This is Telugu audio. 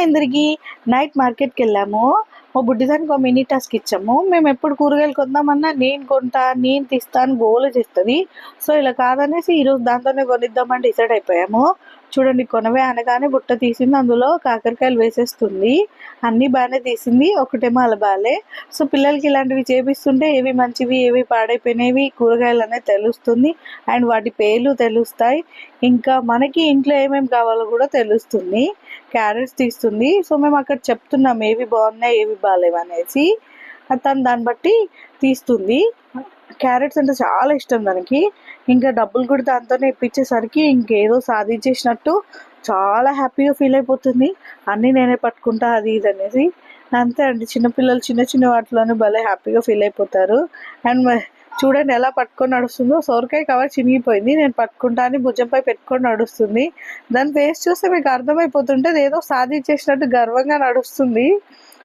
ఇందరికి నైట్ మార్కెట్కి వెళ్ళాము. మా బుడ్డిదానికి ఒక మినీ టాస్క్ ఇచ్చాము. మేము ఎప్పుడు కూరగాయలు కొందామన్నా నేను కొంటా, నేను తీస్తా అని గోల చేస్తుంది. సో ఇలా కాదనేసి ఈరోజు దాంతోనే కొనిద్దామని డిసైడ్ అయిపోయాము. చూడండి, కొనవే అనగానే బుట్ట తీసింది, అందులో కాకరకాయలు వేసేస్తుంది. అన్నీ బాగానే తీసింది, ఒకటేమో అలా బాగాలే. సో పిల్లలకి ఇలాంటివి చేపిస్తుంటే ఏవి మంచివి ఏవి పాడైపోయినవి కూరగాయలు అనేది తెలుస్తుంది. అండ్ వాటి పేర్లు తెలుస్తాయి. ఇంకా మనకి ఇంట్లో ఏమేమి కావాలో కూడా తెలుస్తుంది. క్యారెట్స్ తీస్తుంది. సో మేము అక్కడ చెప్తున్నాం ఏవి బాగున్నాయి ఏవి బాగాలేవు అనేసి. తను దాన్ని బట్టి తీస్తుంది. క్యారెట్స్ అంటే చాలా ఇష్టం దానికి. ఇంకా డబ్బులు కూడా దాంతోనే ఇప్పించేసరికి ఇంకేదో సాధించేసినట్టు చాలా హ్యాపీగా ఫీల్ అయిపోతుంది. అన్నీ నేనే పట్టుకుంటా అది ఇది అనేసి. అంతే అండి, చిన్నపిల్లలు చిన్న చిన్న వాటిలోనే భలే హ్యాపీగా ఫీల్ అయిపోతారు. అండ్ చూడండి ఎలా పట్టుకొని నడుస్తుందో. సొరకాయ కవర్ చినిగిపోయింది, నేను పట్టుకుంటా అని భుజంపై పెట్టుకొని నడుస్తుంది. దాని ఫేస్ చూస్తే మీకు అర్థమైపోతుంటే ఏదో సాధించేసినట్టు గర్వంగా నడుస్తుంది.